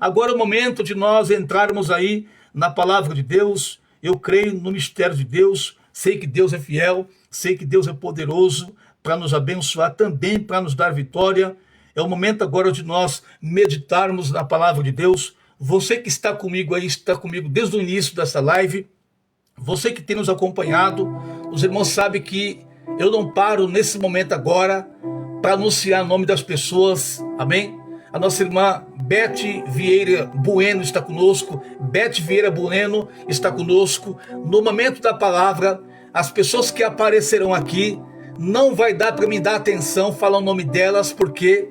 Agora é o momento de nós entrarmos aí na palavra de Deus. Eu creio no mistério de Deus, sei que Deus é fiel, sei que Deus é poderoso para nos abençoar, também para nos dar vitória. É o momento agora de nós meditarmos na palavra de Deus. Você que está comigo aí, está comigo desde o início dessa live, você que tem nos acompanhado, os irmãos sabem que eu não paro nesse momento agora para anunciar o nome das pessoas, amém? A nossa irmã Beth Vieira Bueno está conosco, Beth Vieira Bueno está conosco. No momento da palavra, as pessoas que aparecerão aqui, não vai dar para mim dar atenção, falar o nome delas, porque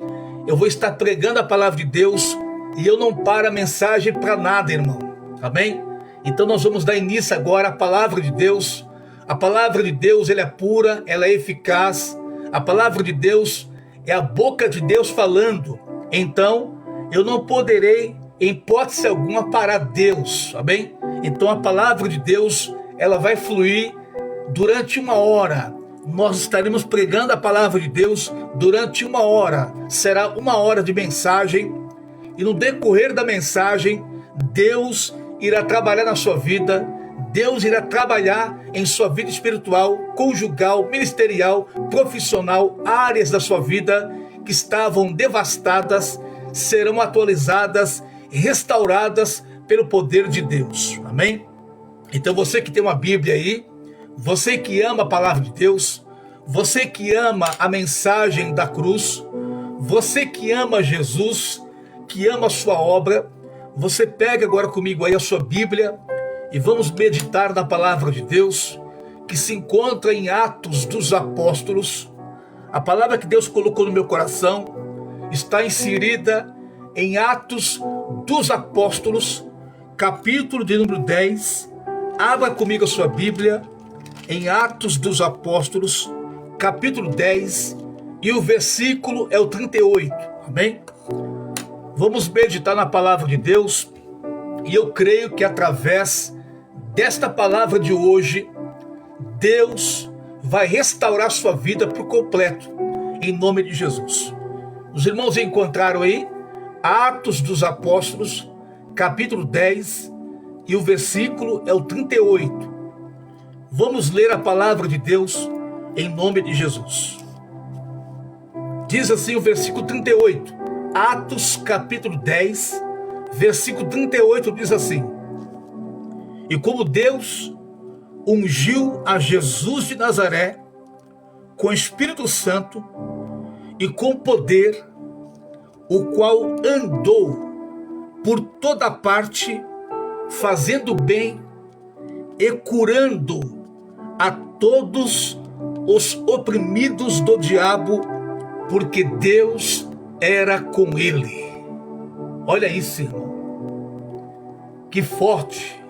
eu vou estar pregando a palavra de Deus e eu não paro a mensagem para nada, irmão, amém? Então nós vamos dar início agora à palavra de Deus. A palavra de Deus, ela é pura, ela é eficaz. A palavra de Deus é a boca de Deus falando. Então, eu não poderei, em hipótese alguma, parar Deus, amém? Então a palavra de Deus, ela vai fluir durante 1 hora. Nós estaremos pregando a palavra de Deus durante 1 hora. Será 1 hora de mensagem. E no decorrer da mensagem, Deus irá trabalhar na sua vida. Deus irá trabalhar em sua vida espiritual, conjugal, ministerial, profissional. Áreas da sua vida que estavam devastadas serão atualizadas, restauradas pelo poder de Deus. Amém? Então você que tem uma Bíblia aí, você que ama a palavra de Deus, você que ama a mensagem da cruz, você que ama Jesus, que ama a sua obra, você pega agora comigo aí a sua Bíblia e vamos meditar na palavra de Deus que se encontra em Atos dos Apóstolos. A palavra que Deus colocou no meu coração está inserida em Atos dos Apóstolos, capítulo de número 10. Abra comigo a sua Bíblia em Atos dos Apóstolos, capítulo 10, e o versículo é o 38. Amém? Vamos meditar na palavra de Deus, e eu creio que através desta palavra de hoje, Deus vai restaurar sua vida por completo, em nome de Jesus. Os irmãos encontraram aí Atos dos Apóstolos, capítulo 10, e o versículo é o 38. Vamos ler a palavra de Deus em nome de Jesus. Diz assim o versículo 38. Atos capítulo 10, versículo 38 diz assim: E como Deus ungiu a Jesus de Nazaré com o Espírito Santo e com poder, o qual andou por toda parte, fazendo bem e curando a todos os oprimidos do diabo, porque Deus era com ele. Olha isso, irmão. Que forte.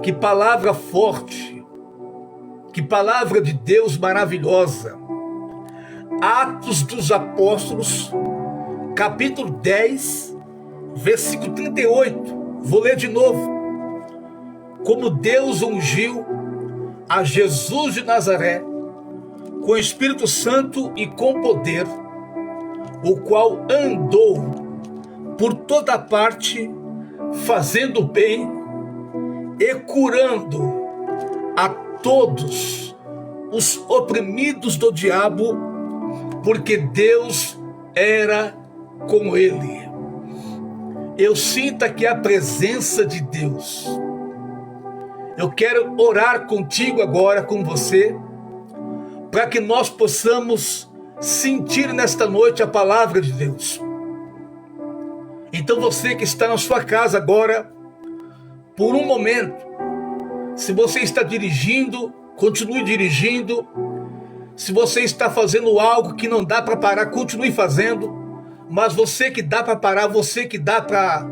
Que palavra forte. Que palavra de Deus maravilhosa. Atos dos Apóstolos, capítulo 10, versículo 38. Vou ler de novo. Como Deus ungiu a Jesus de Nazaré com o Espírito Santo e com poder, o qual andou por toda parte, fazendo bem e curando a todos os oprimidos do diabo, porque Deus era com ele. Eu sinto aqui a presença de Deus. Eu quero orar contigo agora, com você, para que nós possamos sentir nesta noite a palavra de Deus. Então você que está na sua casa agora, por um momento, se você está dirigindo, continue dirigindo. Se você está fazendo algo que não dá para parar, continue fazendo. Mas você que dá para parar, você que dá para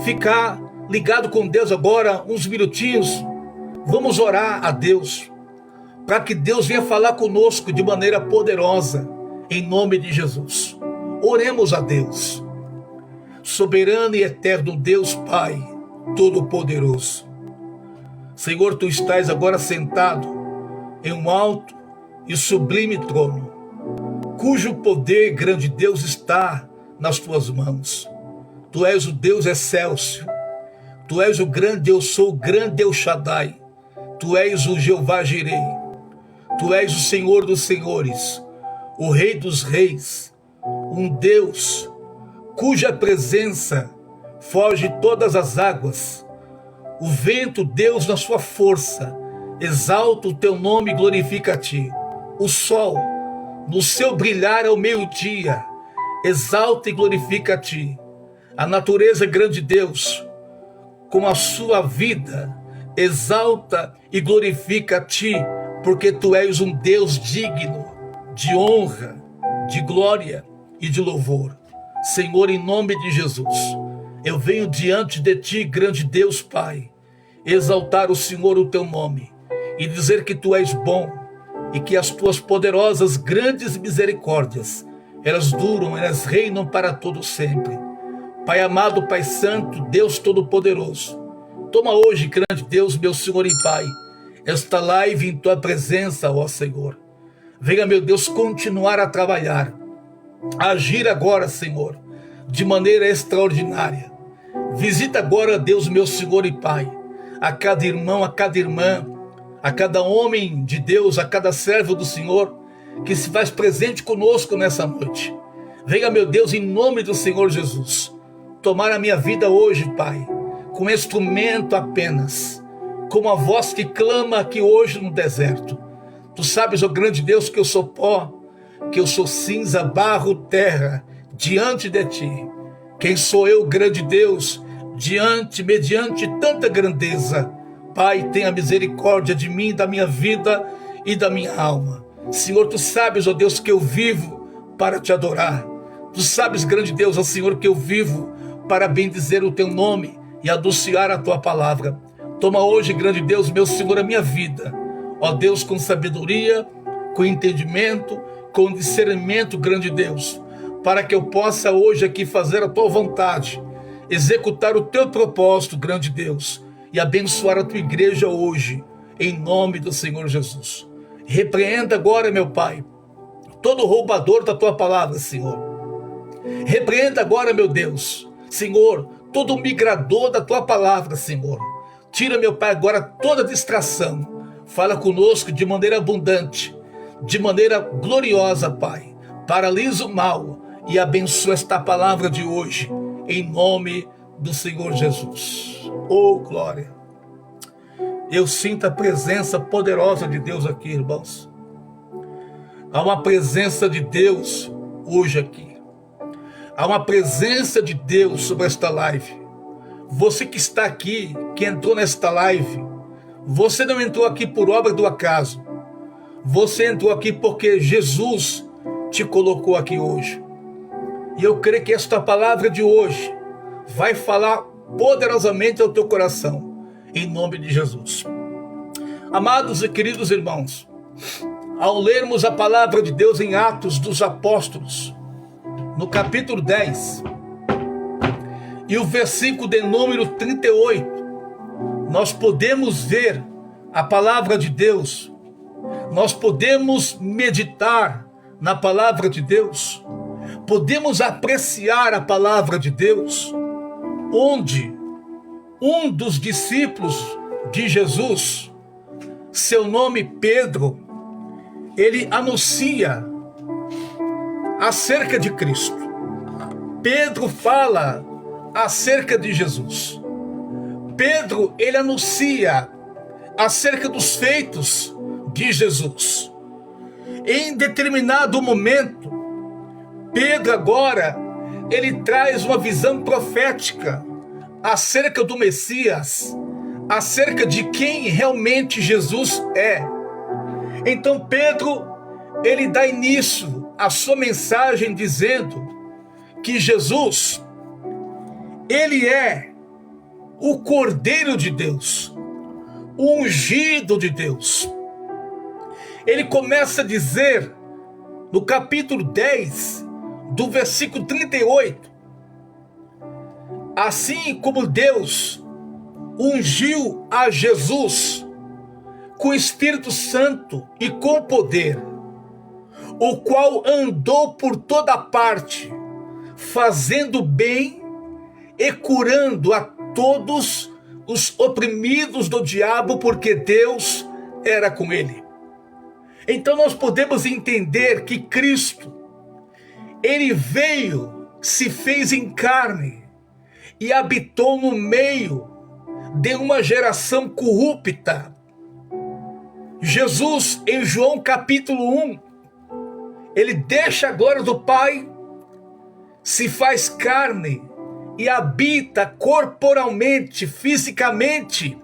ficar ligado com Deus agora, uns minutinhos, vamos orar a Deus, para que Deus venha falar conosco de maneira poderosa, em nome de Jesus. Oremos a Deus. Soberano e eterno Deus Pai Todo-Poderoso, Senhor, Tu estás agora sentado em um alto e sublime trono, cujo poder, grande Deus, está nas Tuas mãos. Tu és o Deus excelso. Tu és o grande eu sou, o grande El Shaddai. Tu és o Jeová Jireh. Tu és o Senhor dos senhores, o Rei dos reis, um Deus cuja presença foge todas as águas. O vento, Deus, na sua força, exalta o teu nome e glorifica a ti. O sol, no seu brilhar ao meio-dia, exalta e glorifica a ti. A natureza, grande Deus, com a sua vida, exalta e glorifica a ti, porque tu és um Deus digno de honra, de glória e de louvor. Senhor, em nome de Jesus, eu venho diante de ti, grande Deus Pai, exaltar o Senhor, o teu nome, e dizer que tu és bom e que as tuas poderosas, grandes misericórdias, elas duram, elas reinam para todo sempre. Pai amado, Pai santo, Deus todo-poderoso, toma hoje, grande Deus, meu Senhor e Pai, esta live em tua presença, ó Senhor. Venha, meu Deus, continuar a trabalhar, a agir agora, Senhor, de maneira extraordinária. Visita agora, Deus, meu Senhor e Pai, a cada irmão, a cada irmã, a cada homem de Deus, a cada servo do Senhor, que se faz presente conosco nessa noite. Venha, meu Deus, em nome do Senhor Jesus, tomar a minha vida hoje, Pai, com instrumento apenas, como a voz que clama aqui hoje no deserto. Tu sabes, ó grande Deus, que eu sou pó, que eu sou cinza, barro, terra, diante de ti. Quem sou eu, grande Deus, mediante tanta grandeza? Pai, tenha misericórdia de mim, da minha vida e da minha alma. Senhor, tu sabes, ó Deus, que eu vivo para te adorar. Tu sabes, grande Deus, ó Senhor, que eu vivo para bendizer o teu nome e anunciar a tua palavra. Toma hoje, grande Deus, meu Senhor, a minha vida, ó Deus, com sabedoria, com entendimento, com discernimento, grande Deus, para que eu possa hoje aqui fazer a tua vontade, executar o teu propósito, grande Deus, e abençoar a tua igreja hoje, em nome do Senhor Jesus. Repreenda agora, meu Pai, todo roubador da tua palavra, Senhor. Repreenda agora, meu Deus, Senhor, todo migrador da tua palavra, Senhor. Tira, meu Pai, agora toda distração. Fala conosco de maneira abundante, de maneira gloriosa, Pai. Paralisa o mal e abençoa esta palavra de hoje, em nome do Senhor Jesus. Oh, glória! Eu sinto a presença poderosa de Deus aqui, irmãos. Há uma presença de Deus hoje aqui. Há uma presença de Deus sobre esta live. Você que está aqui, que entrou nesta live, você não entrou aqui por obra do acaso. Você entrou aqui porque Jesus te colocou aqui hoje. E eu creio que esta palavra de hoje vai falar poderosamente ao teu coração, em nome de Jesus. Amados e queridos irmãos, ao lermos a palavra de Deus em Atos dos Apóstolos, no capítulo 10, e o versículo de número 38, nós podemos ver a palavra de Deus, nós podemos meditar na palavra de Deus, podemos apreciar a palavra de Deus, onde um dos discípulos de Jesus, seu nome Pedro, ele anuncia acerca de Cristo. Pedro fala acerca de Jesus. Pedro, ele anuncia acerca dos feitos de Jesus. Em determinado momento, Pedro agora, ele traz uma visão profética acerca do Messias, acerca de quem realmente Jesus é. Então Pedro, ele dá início à sua mensagem dizendo que Jesus, ele é o Cordeiro de Deus, o ungido de Deus. Ele começa a dizer no capítulo 10, do versículo 38, assim como Deus ungiu a Jesus com o Espírito Santo e com poder, o qual andou por toda parte, fazendo bem e curando a todos os oprimidos do diabo, porque Deus era com ele. Então nós podemos entender que Cristo, ele veio, se fez em carne e habitou no meio de uma geração corrupta. Jesus, em João capítulo 1, ele deixa a glória do Pai, se faz carne e habita corporalmente, fisicamente,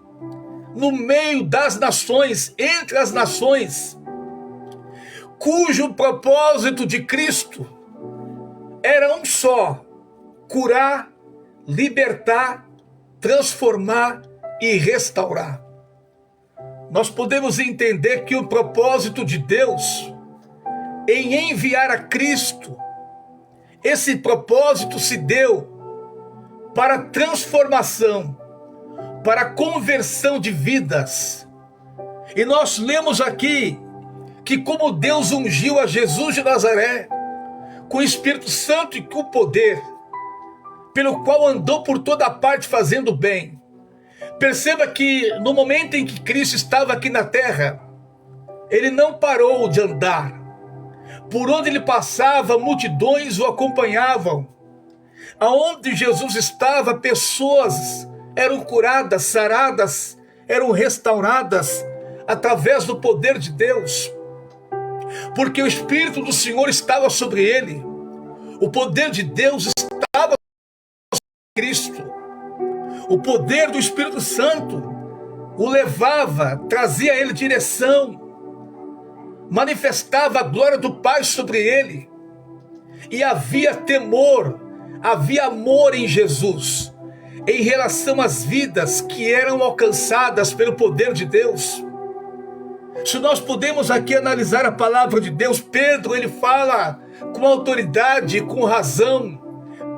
no meio das nações, entre as nações, cujo propósito de Cristo era um só: curar, libertar, transformar e restaurar. Nós podemos entender que o propósito de Deus em enviar a Cristo, esse propósito se deu para transformação, para conversão de vidas. E nós lemos aqui que como Deus ungiu a Jesus de Nazaré com o Espírito Santo e com poder, pelo qual andou por toda parte fazendo bem. Perceba que no momento em que Cristo estava aqui na terra, ele não parou de andar. Por onde ele passava, multidões o acompanhavam. Aonde Jesus estava, pessoas eram curadas, saradas, eram restauradas através do poder de Deus. Porque o Espírito do Senhor estava sobre ele. O poder de Deus estava sobre Cristo. O poder do Espírito Santo o levava, trazia a ele direção, manifestava a glória do Pai sobre ele. E havia temor, havia amor em Jesus, em relação às vidas que eram alcançadas pelo poder de Deus. Se nós podemos aqui analisar a palavra de Deus, Pedro, ele fala com autoridade, com razão.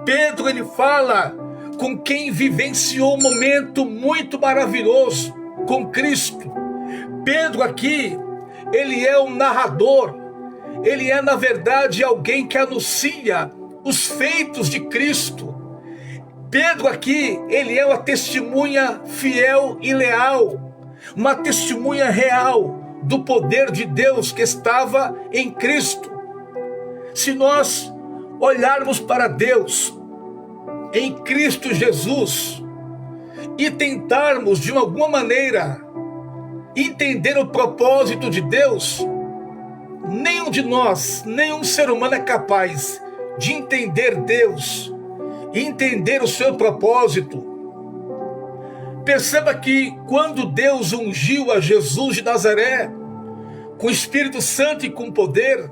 Pedro, ele fala com quem vivenciou um momento muito maravilhoso com Cristo. Pedro aqui, ele é um narrador, ele é na verdade alguém que anuncia os feitos de Cristo. Pedro aqui, ele é uma testemunha fiel e leal, uma testemunha real do poder de Deus que estava em Cristo. Se nós olharmos para Deus em Cristo Jesus e tentarmos de alguma maneira entender o propósito de Deus, nenhum de nós, nenhum ser humano é capaz de entender Deus, entender o seu propósito. Perceba que quando Deus ungiu a Jesus de Nazaré com o Espírito Santo e com poder,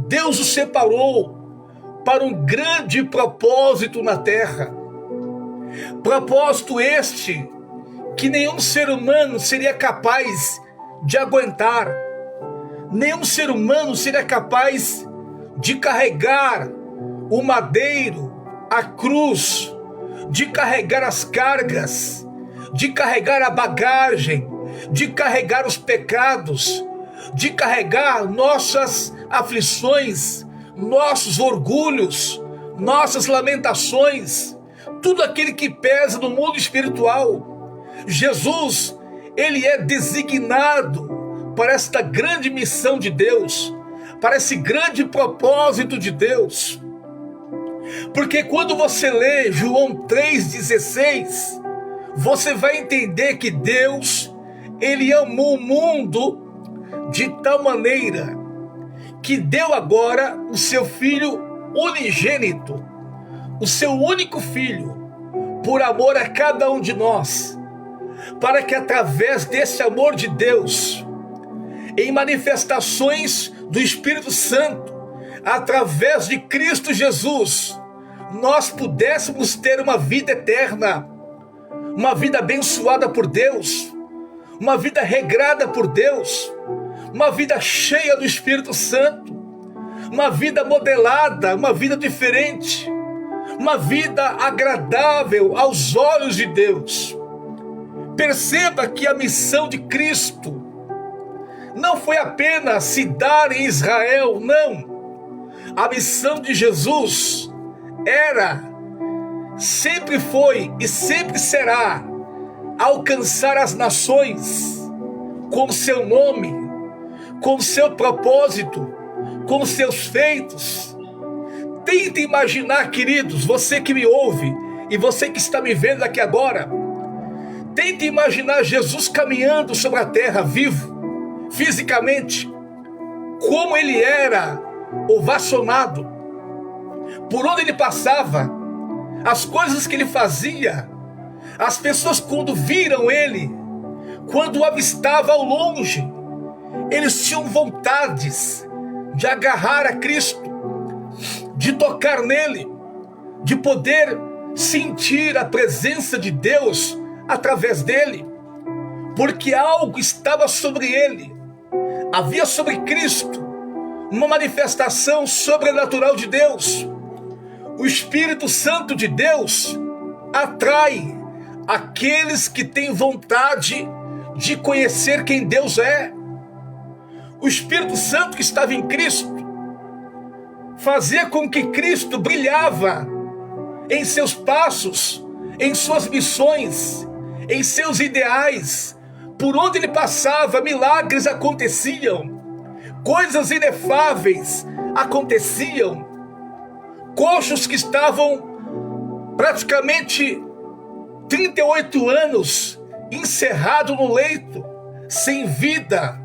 Deus o separou para um grande propósito na terra. Propósito este que nenhum ser humano seria capaz de aguentar. Nenhum ser humano seria capaz de carregar o madeiro, a cruz, de carregar as cargas, de carregar a bagagem, de carregar os pecados, de carregar nossas aflições, nossos orgulhos, nossas lamentações, tudo aquilo que pesa no mundo espiritual. Jesus, ele é designado para esta grande missão de Deus, para esse grande propósito de Deus. Porque quando você lê João 3,16, você vai entender que Deus, ele amou o mundo de tal maneira que deu agora o seu Filho unigênito, o seu único Filho, por amor a cada um de nós, para que através desse amor de Deus, em manifestações do Espírito Santo, através de Cristo Jesus, nós pudéssemos ter uma vida eterna, uma vida abençoada por Deus, uma vida regrada por Deus, uma vida cheia do Espírito Santo, uma vida modelada, uma vida diferente, uma vida agradável aos olhos de Deus. Perceba que a missão de Cristo não foi apenas se dar em Israel, não. A missão de Jesus era sempre foi e sempre será alcançar as nações com o seu nome, com o seu propósito, com os seus feitos. Tente imaginar, queridos, você que me ouve e você que está me vendo aqui agora, tente imaginar Jesus caminhando sobre a terra, vivo, fisicamente, como ele era ovacionado, por onde ele passava, as coisas que ele fazia. As pessoas, quando viram ele, quando o avistava ao longe, eles tinham vontades de agarrar a Cristo, de tocar nele, de poder sentir a presença de Deus através dele, porque algo estava sobre ele. Havia sobre Cristo uma manifestação sobrenatural de Deus. O Espírito Santo de Deus atrai aqueles que têm vontade de conhecer quem Deus é. O Espírito Santo que estava em Cristo fazia com que Cristo brilhava em seus passos, em suas missões, em seus ideais. Por onde ele passava, milagres aconteciam, coisas inefáveis aconteciam. Coxos que estavam praticamente 38 anos encerrados no leito, sem vida,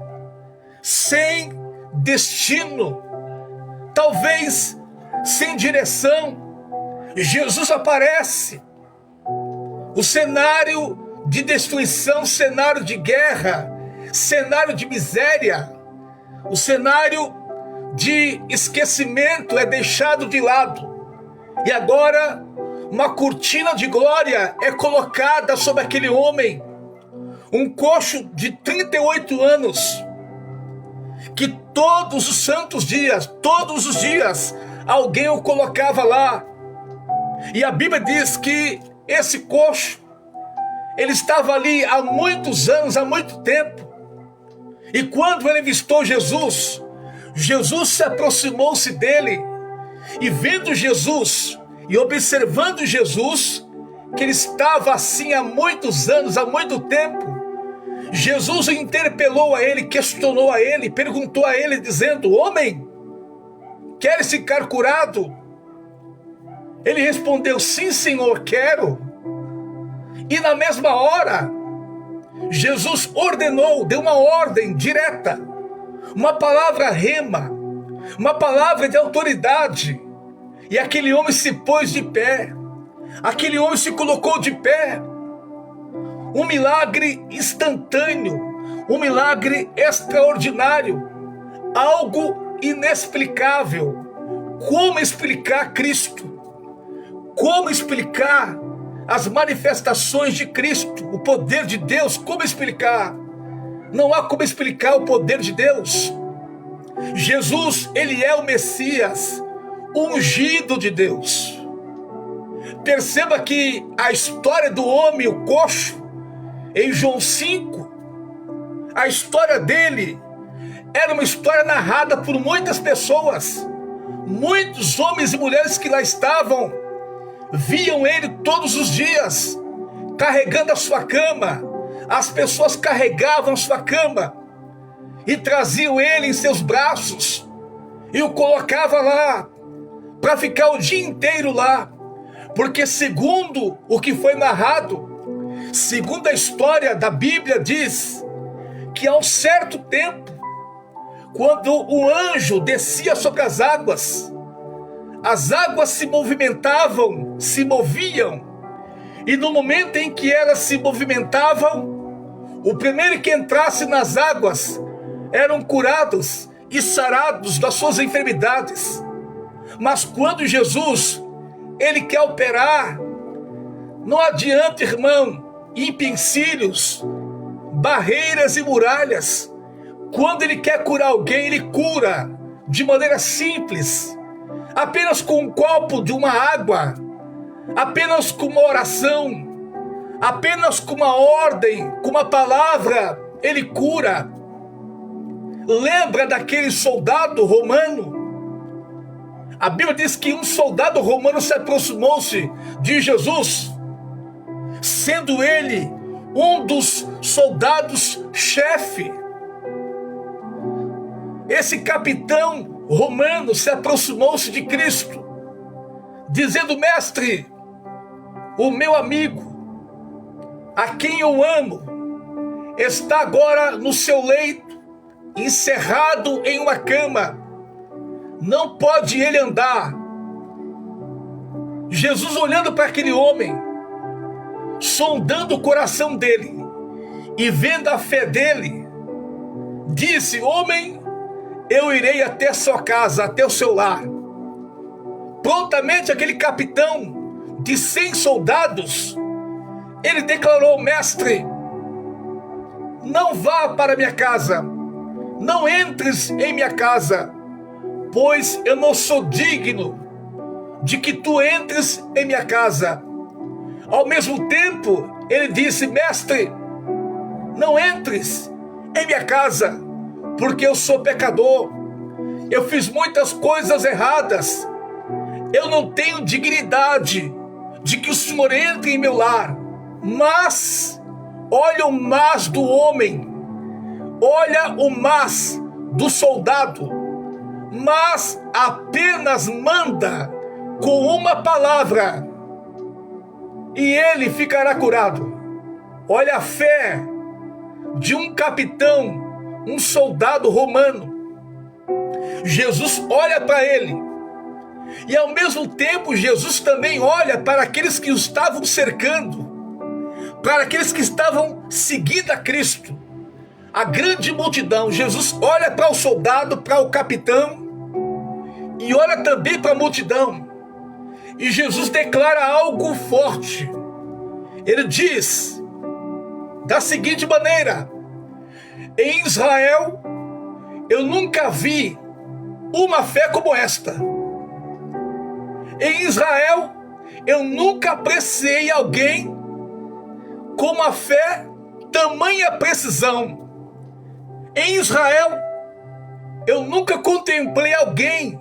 sem destino, talvez sem direção. Jesus aparece. O cenário de destruição, cenário de guerra, cenário de miséria, o cenário de esquecimento é deixado de lado. E agora uma cortina de glória é colocada sobre aquele homem, um coxo de 38 anos, que todos os santos dias, todos os dias, alguém o colocava lá. E a Bíblia diz que esse coxo, ele estava ali há muitos anos, há muito tempo. E quando ele avistou Jesus, Jesus se aproximou-se dele, e vendo Jesus e observando Jesus, que ele estava assim há muitos anos, há muito tempo, Jesus interpelou a ele, questionou a ele, perguntou a ele, dizendo: homem, queres ficar curado? Ele respondeu: sim, Senhor, quero. E na mesma hora, Jesus ordenou, deu uma ordem direta, uma palavra rema, uma palavra de autoridade, e aquele homem se pôs de pé, aquele homem se colocou de pé. Um milagre instantâneo, um milagre extraordinário, algo inexplicável. Como explicar Cristo? Como explicar as manifestações de Cristo, o poder de Deus? Como explicar? Não há como explicar o poder de Deus. Jesus, ele é o Messias, o ungido de Deus. Perceba que a história do homem, o coxo, em João 5, a história dele era uma história narrada por muitas pessoas. Muitos homens e mulheres que lá estavam viam ele todos os dias carregando a sua cama. As pessoas carregavam a sua cama e traziam ele em seus braços e o colocavam lá para ficar o dia inteiro lá, porque segundo o que foi narrado, segundo a história da Bíblia, diz que a um certo tempo, quando o anjo descia sobre as águas se movimentavam, se moviam, e no momento em que elas se movimentavam, o primeiro que entrasse nas águas eram curados e sarados das suas enfermidades. Mas quando Jesus, ele quer operar, não adianta, irmão, empecilhos, barreiras e muralhas. Quando ele quer curar alguém, ele cura de maneira simples, apenas com um copo de uma água, apenas com uma oração, apenas com uma ordem, com uma palavra, ele cura. Lembra daquele soldado romano? A Bíblia diz que um soldado romano se aproximou-se de Jesus, sendo ele um dos soldados-chefe. Esse capitão romano se aproximou-se de Cristo, dizendo: mestre, o meu amigo, a quem eu amo, está agora no seu leito, encerrado em uma cama. Não pode ele andar. Jesus, olhando para aquele homem, sondando o coração dele e vendo a fé dele, disse: homem, eu irei até a sua casa, até o seu lar. Prontamente aquele capitão de 100 soldados, ele declarou: mestre, não vá para minha casa, não entres em minha casa, pois eu não sou digno de que tu entres em minha casa. Ao mesmo tempo, ele disse: mestre, não entres em minha casa, porque eu sou pecador, eu fiz muitas coisas erradas, eu não tenho dignidade de que o Senhor entre em meu lar. Mas, olha o mas do homem, olha o mas do soldado, mas apenas manda com uma palavra e ele ficará curado. Olha a fé de um capitão, um soldado romano. Jesus olha para ele, e ao mesmo tempo Jesus também olha para aqueles que o estavam cercando, para aqueles que estavam seguindo a Cristo, a grande multidão. Jesus olha para o soldado, para o capitão, e olha também para a multidão, e Jesus declara algo forte. Ele diz da seguinte maneira: em Israel eu nunca vi uma fé como esta. Em Israel eu nunca apreciei alguém com uma fé, tamanha precisão. Em Israel eu nunca contemplei alguém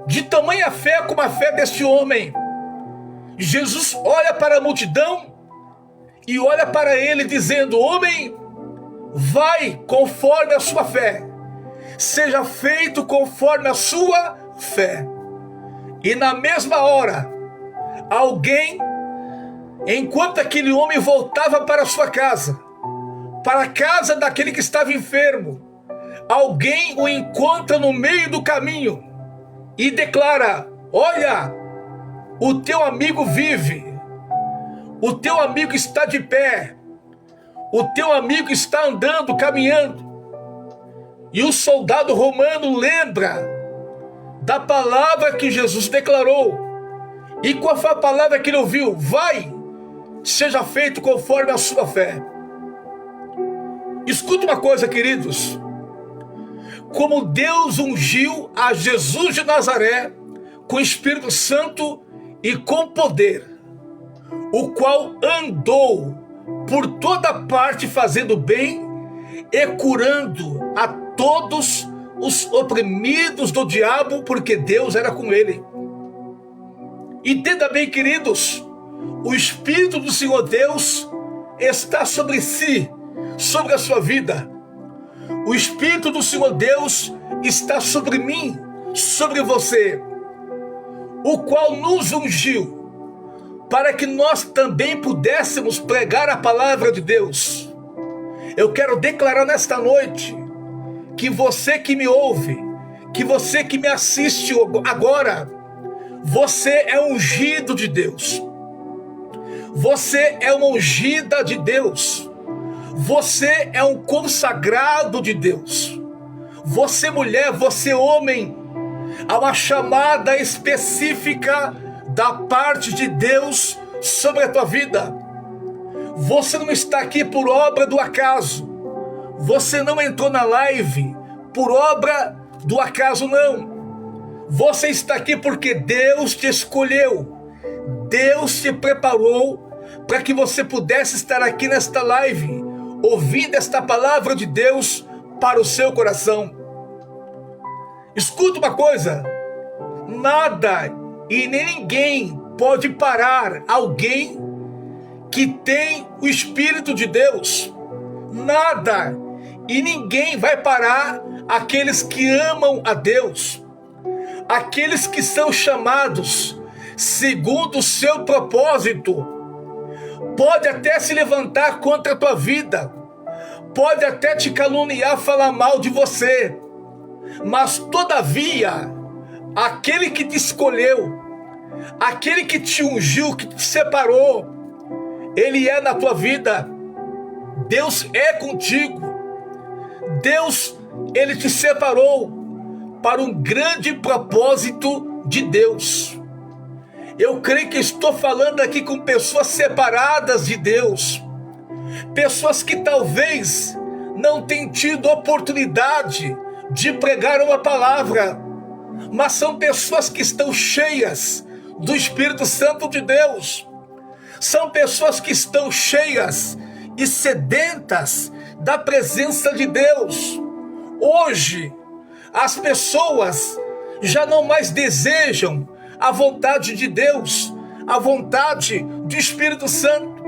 de tamanha fé como a fé deste homem. Jesus olha para a multidão e olha para ele dizendo: homem, vai conforme a sua fé, seja feito conforme a sua fé. E na mesma hora, alguém, enquanto aquele homem voltava para a sua casa, para a casa daquele que estava enfermo, alguém o encontra no meio do caminho e declara: olha, o teu amigo vive, o teu amigo está de pé, o teu amigo está andando, caminhando. E o soldado romano lembra da palavra que Jesus declarou. E qual foi a palavra que ele ouviu? Vai, seja feito conforme a sua fé. Escuta uma coisa, queridos. Como Deus ungiu a Jesus de Nazaré com o Espírito Santo e com poder, o qual andou por toda parte fazendo bem e curando a todos os oprimidos do diabo, porque Deus era com ele. Entenda bem, queridos, o Espírito do Senhor Deus está sobre si, sobre a sua vida. O Espírito do Senhor Deus está sobre mim, sobre você, o qual nos ungiu para que nós também pudéssemos pregar a palavra de Deus. Eu quero declarar nesta noite que você que me ouve, que você que me assiste agora, você é ungido de Deus. Você é uma ungida de Deus. Você é um consagrado de Deus. Você mulher, você homem, há uma chamada específica da parte de Deus sobre a tua vida. Você não está aqui por obra do acaso. Você não entrou na live por obra do acaso, não. Você está aqui porque Deus te escolheu. Deus te preparou para que você pudesse estar aqui nesta live, ouvindo esta palavra de Deus para o seu coração. Escuta uma coisa. Nada e nem ninguém pode parar alguém que tem o Espírito de Deus. Nada e ninguém vai parar aqueles que amam a Deus, aqueles que são chamados segundo o seu propósito. Pode até se levantar contra a tua vida, pode até te caluniar, falar mal de você, mas todavia, aquele que te escolheu, aquele que te ungiu, que te separou, ele é na tua vida. Deus é contigo. Deus, ele te separou para um grande propósito de Deus. Eu creio que estou falando aqui com pessoas separadas de Deus, pessoas que talvez não tenham tido oportunidade de pregar uma palavra, mas são pessoas que estão cheias do Espírito Santo de Deus, são pessoas que estão cheias e sedentas da presença de Deus. Hoje, as pessoas já não mais desejam a vontade de Deus, a vontade do Espírito Santo.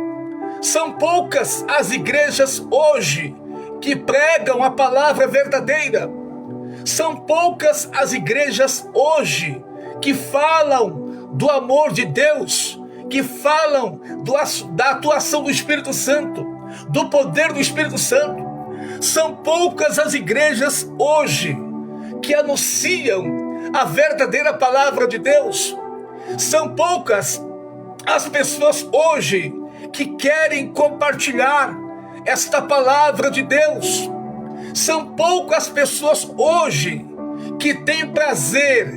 São poucas as igrejas hoje que pregam a palavra verdadeira. São poucas as igrejas hoje que falam do amor de Deus, que falam da atuação do Espírito Santo, do poder do Espírito Santo. São poucas as igrejas hoje que anunciam a verdadeira palavra de Deus. São poucas as pessoas hoje que querem compartilhar esta palavra de Deus. São poucas as pessoas hoje que têm prazer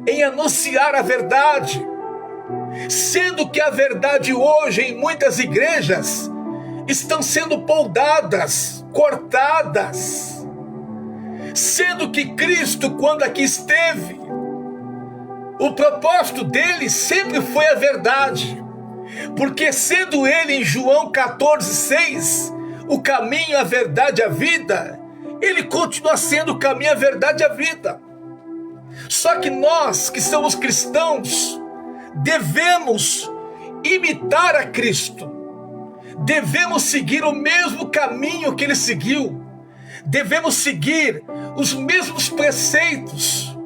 em anunciar a verdade, sendo que a verdade hoje em muitas igrejas estão sendo podada, cortadas, sendo que Cristo, quando aqui esteve, o propósito dele sempre foi a verdade, porque sendo ele em João 14:6 o caminho, a verdade e a vida, ele continua sendo o caminho, a verdade e a vida. Só que nós que somos cristãos devemos imitar a Cristo, devemos seguir o mesmo caminho que ele seguiu, devemos seguir os mesmos preceitos,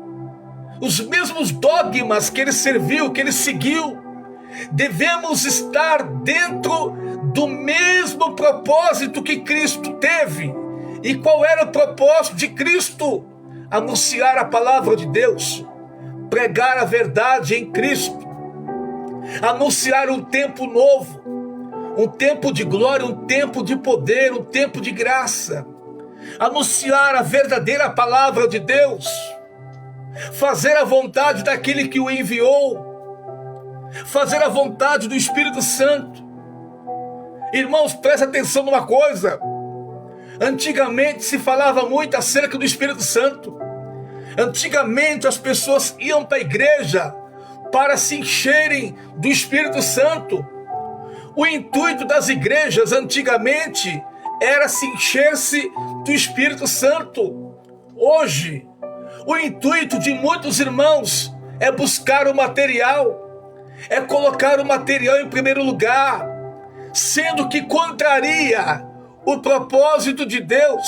os mesmos dogmas que ele serviu, que ele seguiu. Devemos estar dentro do mesmo propósito que Cristo teve. E qual era o propósito de Cristo? Anunciar a palavra de Deus, pregar a verdade em Cristo, anunciar um tempo novo, um tempo de glória, um tempo de poder, um tempo de graça, anunciar a verdadeira palavra de Deus, fazer a vontade daquele que o enviou, fazer a vontade do Espírito Santo. Irmãos, presta atenção numa coisa. Antigamente se falava muito acerca do Espírito Santo. Antigamente as pessoas iam para a igreja para se encherem do Espírito Santo. O intuito das igrejas antigamente era se encher-se do Espírito Santo. Hoje, o intuito de muitos irmãos é buscar o material, é colocar o material em primeiro lugar, sendo que contraria o propósito de Deus,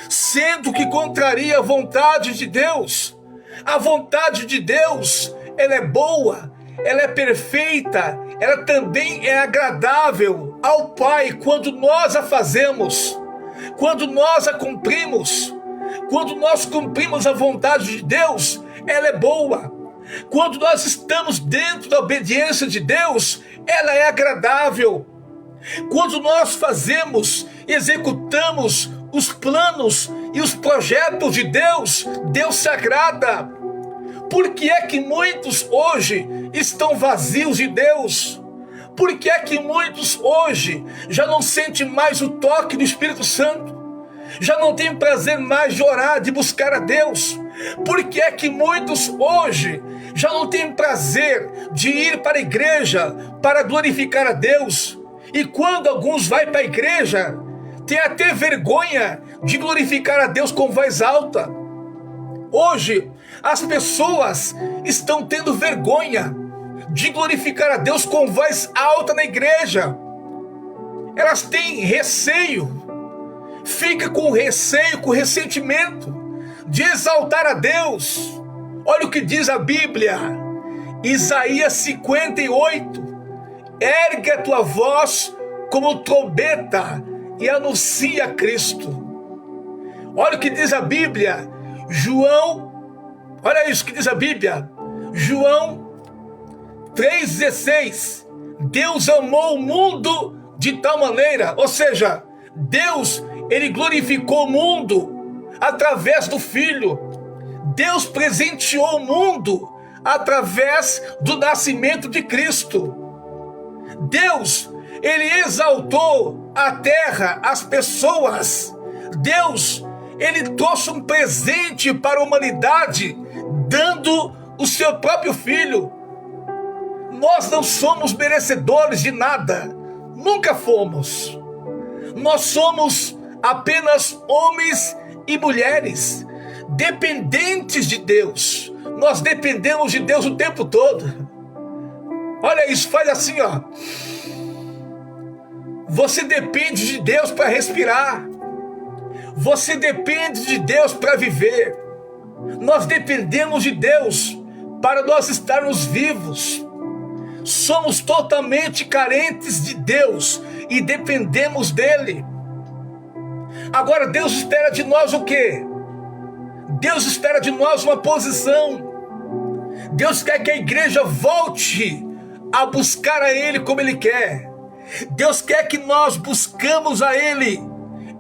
sendo que contraria a vontade de Deus. A vontade de Deus, ela é boa, ela é perfeita, ela também é agradável ao Pai quando nós a fazemos, quando nós a cumprimos. Quando nós cumprimos a vontade de Deus, ela é boa. Quando nós estamos dentro da obediência de Deus, ela é agradável. Quando nós fazemos, executamos os planos e os projetos de Deus, Deus se agrada. Por que é que muitos hoje estão vazios de Deus? Por que é que muitos hoje já não sentem mais o toque do Espírito Santo? Já não tem prazer mais de orar, de buscar a Deus? Por que é que muitos hoje já não têm prazer de ir para a igreja para glorificar a Deus? E quando alguns vão para a igreja, tem até vergonha de glorificar a Deus com voz alta. Hoje, As pessoas estão tendo vergonha de glorificar a Deus com voz alta na igreja. Elas têm receio, fica com receio, com ressentimento de exaltar a Deus. Olha o que diz a Bíblia, Isaías 58, ergue a tua voz como trombeta e anuncia Cristo. Olha o que diz a Bíblia, olha isso que diz a Bíblia, João 3,16, Deus amou o mundo de tal maneira, ou seja, Deus, Ele glorificou o mundo através do Filho. Deus presenteou o mundo através do nascimento de Cristo. Deus, Ele exaltou a terra, as pessoas. Deus, Ele trouxe um presente para a humanidade, dando o seu próprio Filho. Nós não somos merecedores de nada, nunca fomos. Nós somos apenas homens e mulheres dependentes de Deus. Nós dependemos de Deus o tempo todo. Olha isso, faz assim, ó. Você depende de Deus para respirar. Você depende de Deus para viver. Nós dependemos de Deus para nós estarmos vivos. Somos totalmente carentes de Deus e dependemos dele. Agora Deus espera de nós o quê? Deus espera de nós uma posição. Deus quer que a igreja volte a buscar a Ele como Ele quer. Deus quer que nós buscamos a Ele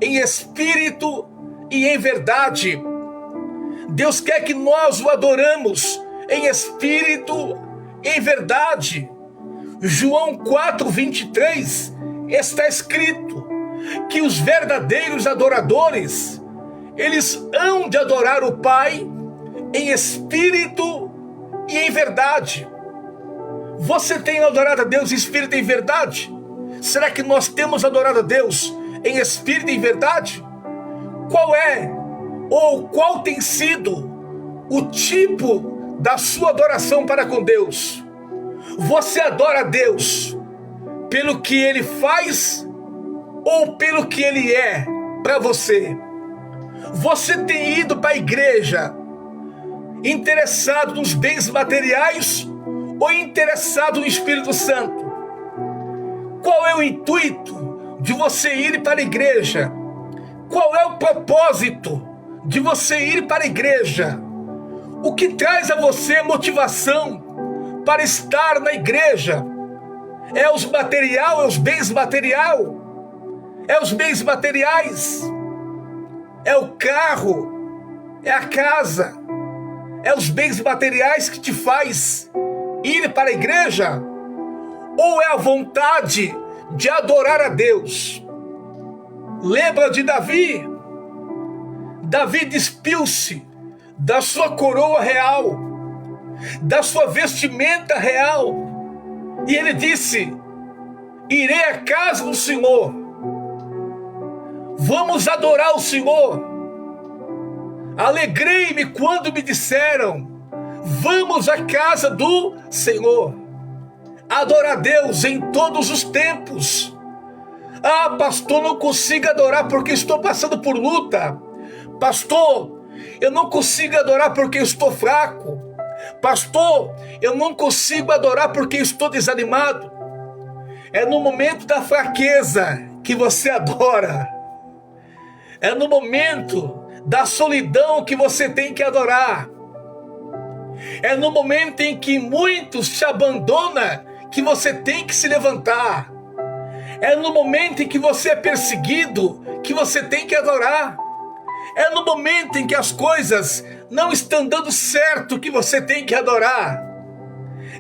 em espírito e em verdade. Deus quer que nós o adoramos em espírito e em verdade. João 4:23 está escrito que os verdadeiros adoradores, eles hão de adorar o Pai em espírito e em verdade. Você tem adorado a Deus em espírito e em verdade? Será que nós temos adorado a Deus em espírito e em verdade? Qual é, ou qual tem sido o tipo da sua adoração para com Deus? Você adora a Deus pelo que Ele faz ou pelo que Ele é para você? Você tem ido para a igreja interessado nos bens materiais ou interessado no Espírito Santo? Qual é o intuito de você ir para a igreja? Qual é o propósito de você ir para a igreja? O que traz a você motivação para estar na igreja? É os material, é os bens material? É os bens materiais? É o carro? É a casa? É os bens materiais que te faz ir para a igreja? Ou é a vontade de adorar a Deus? Lembra de Davi? Davi despiu-se da sua coroa real, da sua vestimenta real, e ele disse: irei à casa do Senhor, vamos adorar o Senhor. Alegrei-me quando me disseram: vamos à casa do Senhor. Adorar a Deus em todos os tempos. Ah, pastor, não consigo adorar porque estou passando por luta. Pastor, eu não consigo adorar porque estou fraco. Pastor, eu não consigo adorar porque estou desanimado. É no momento da fraqueza que você adora. É no momento da solidão que você tem que adorar. É no momento em que muitos te abandonam que você tem que se levantar. É no momento em que você é perseguido que você tem que adorar. É no momento em que as coisas não estão dando certo que você tem que adorar.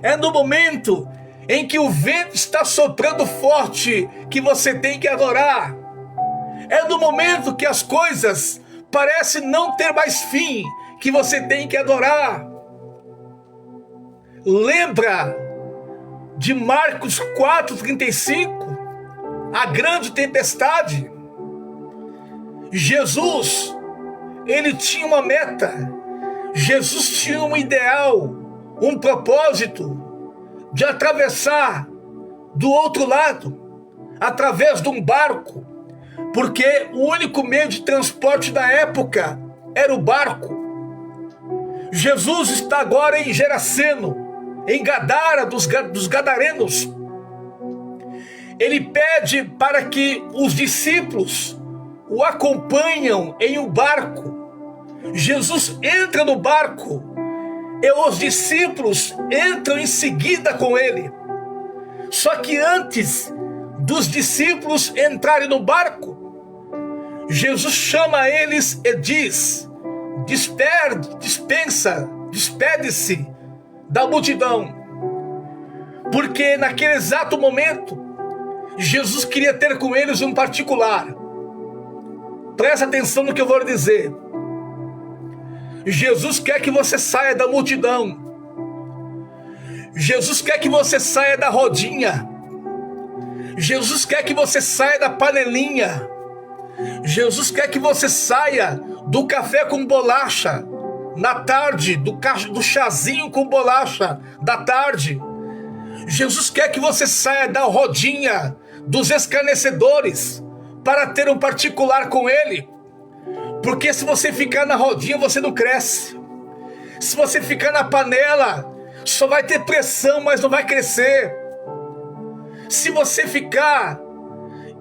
É no momento em que o vento está soprando forte que você tem que adorar. É no momento que as coisas parecem não ter mais fim que você tem que adorar. Lembra de Marcos 4:35, a grande tempestade? Jesus, ele tinha uma meta. Jesus tinha um ideal, um propósito de atravessar do outro lado, através de um barco, porque o único meio de transporte da época era o barco. Jesus está agora em Geraseno, em Gadara dos Gadarenos. Ele pede para que os discípulos o acompanhem em um barco. Jesus entra no barco e os discípulos entram em seguida com ele. Só que antes dos discípulos entrarem no barco, Jesus chama eles e diz: despede-se da multidão. Porque naquele exato momento, Jesus queria ter com eles um particular. Presta atenção no que eu vou lhe dizer. Jesus quer que você saia da multidão. Jesus quer que você saia da rodinha. Jesus quer que você saia da panelinha. Jesus quer que você saia do café com bolacha na tarde, do chazinho com bolacha da tarde. Jesus quer que você saia da rodinha dos escarnecedores para ter um particular com ele. Porque se você ficar na rodinha, você não cresce. Se você ficar na panela, só vai ter pressão, mas não vai crescer. Se você ficar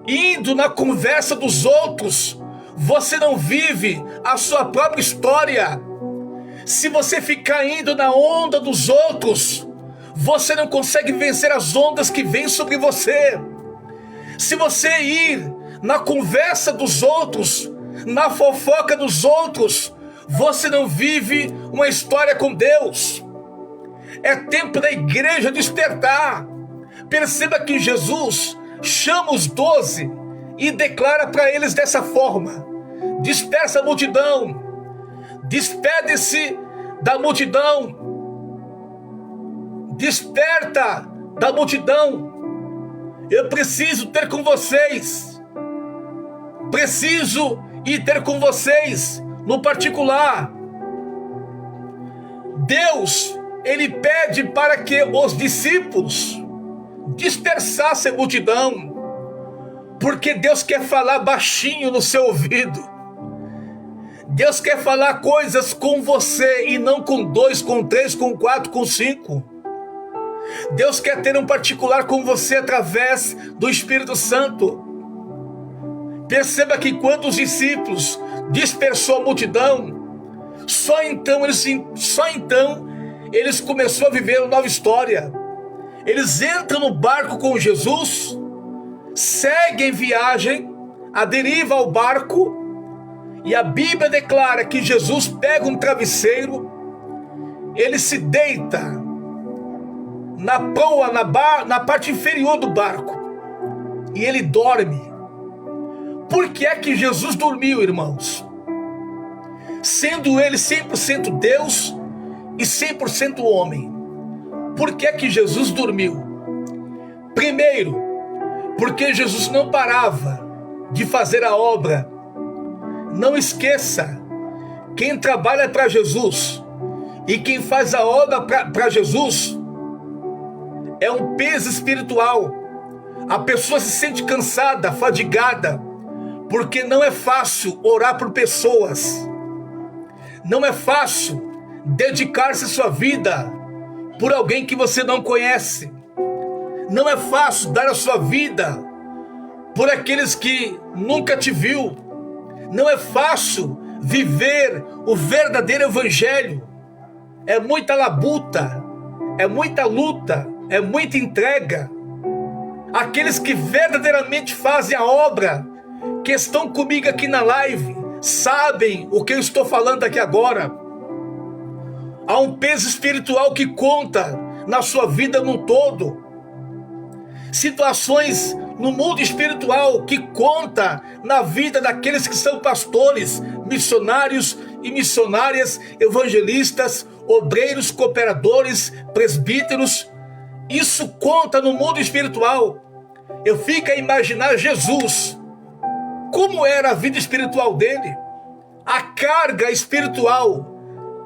indo na conversa dos outros, você não vive a sua própria história. Se você ficar indo na onda dos outros, você não consegue vencer as ondas que vêm sobre você. Se você ir na conversa dos outros, na fofoca dos outros, você não vive uma história com Deus. É tempo da igreja despertar. Perceba que Jesus chama os 12 e declara para eles dessa forma: dispersa a multidão, despede-se da multidão, desperta da multidão. Eu preciso ter com vocês, preciso ir ter com vocês no particular. Deus, ele pede para que os discípulos dispersassem a multidão, porque Deus quer falar baixinho no seu ouvido. Deus quer falar coisas com você e não com 2, com 3, com 4, com 5. Deus quer ter um particular com você através do Espírito Santo. Perceba que quando os discípulos dispersou a multidão, só então eles começaram a viver uma nova história. Eles entram no barco com Jesus, seguem viagem, a deriva ao barco, e a Bíblia declara que Jesus pega um travesseiro, ele se deita na proa, na parte inferior do barco, e ele dorme. Por que é que Jesus dormiu, irmãos? Sendo ele 100% Deus e 100% homem. Por que é que Jesus dormiu? Primeiro, porque Jesus não parava de fazer a obra. Não esqueça, quem trabalha para Jesus e quem faz a obra para Jesus é um peso espiritual. A pessoa se sente cansada, fadigada, porque não é fácil orar por pessoas. Não é fácil dedicar-se a sua vida por alguém que você não conhece. Não é fácil dar a sua vida por aqueles que nunca te viu. Não é fácil viver o verdadeiro evangelho. É muita labuta, é muita luta, é muita entrega. Aqueles que verdadeiramente fazem a obra, que estão comigo aqui na live, sabem o que eu estou falando aqui agora. Há um peso espiritual que conta na sua vida num todo. Situações no mundo espiritual que conta na vida daqueles que são pastores, missionários e missionárias, evangelistas, obreiros, cooperadores, presbíteros. Isso conta no mundo espiritual. Eu fico a imaginar Jesus. Como era a vida espiritual dele? A carga espiritual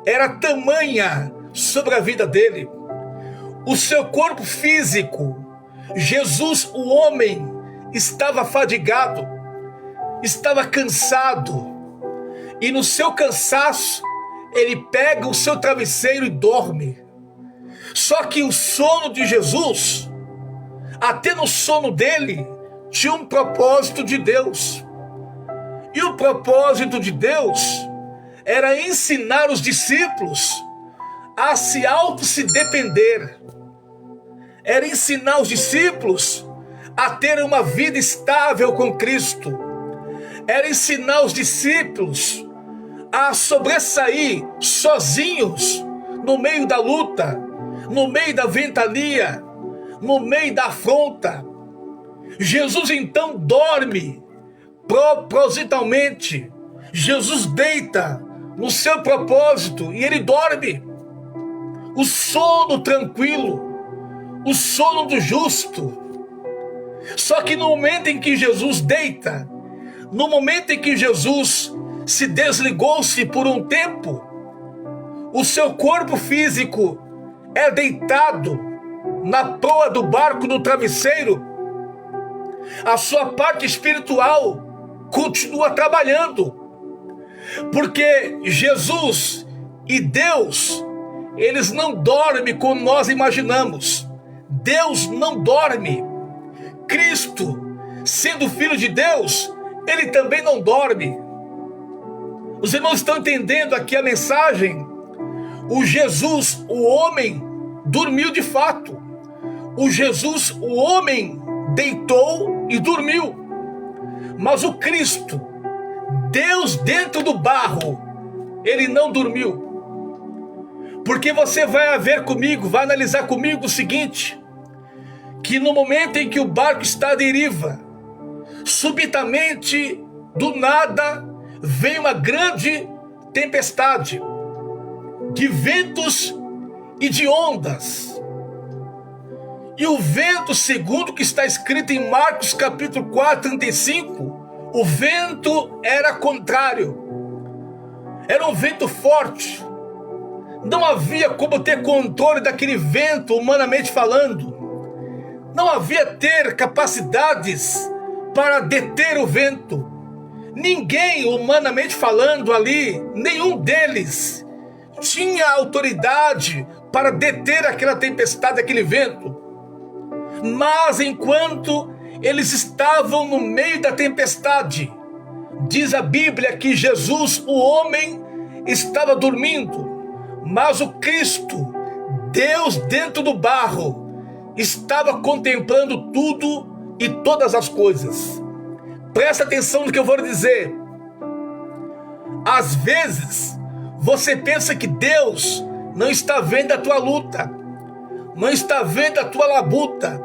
era tamanha sobre a vida dele. O seu corpo físico, Jesus, o homem, estava fadigado, estava cansado. E no seu cansaço, ele pega o seu travesseiro e dorme. Só que o sono de Jesus, até no sono dele, tinha um propósito de Deus. E o propósito de Deus era ensinar os discípulos a se depender. Era ensinar os discípulos a ter uma vida estável com Cristo. Era ensinar os discípulos a sobressair sozinhos no meio da luta, no meio da ventania, no meio da afronta. Jesus então dorme propositalmente. Jesus deita no seu propósito e ele dorme. O sono tranquilo, o sono do justo. Só que no momento em que Jesus deita, no momento em que Jesus se desligou-se por um tempo, o seu corpo físico é deitado na proa do barco, no travesseiro. A sua parte espiritual continua trabalhando, porque Jesus e Deus, eles não dormem como nós imaginamos. Deus não dorme. Cristo, sendo filho de Deus, ele também não dorme. Os irmãos estão entendendo aqui a mensagem? O Jesus, o homem, dormiu de fato. O Jesus, o homem, deitou e dormiu. Mas o Cristo, Deus dentro do barro, ele não dormiu. Porque você vai ver comigo, vai analisar comigo o seguinte, que no momento em que o barco está à deriva, subitamente, do nada, vem uma grande tempestade de ventos e de ondas. E o vento, segundo o que está escrito em Marcos capítulo 4, 35, o vento era contrário. Era um vento forte. Não havia como ter controle daquele vento, humanamente falando. Não havia ter capacidades para deter o vento. Ninguém, humanamente falando ali, nenhum deles tinha autoridade para deter aquela tempestade, aquele vento. Mas enquanto eles estavam no meio da tempestade, diz a Bíblia que Jesus, o homem, estava dormindo, mas o Cristo, Deus dentro do barro, estava contemplando tudo e todas as coisas. Presta atenção no que eu vou lhe dizer. Às vezes, você pensa que Deus não está vendo a tua luta, não está vendo a tua labuta.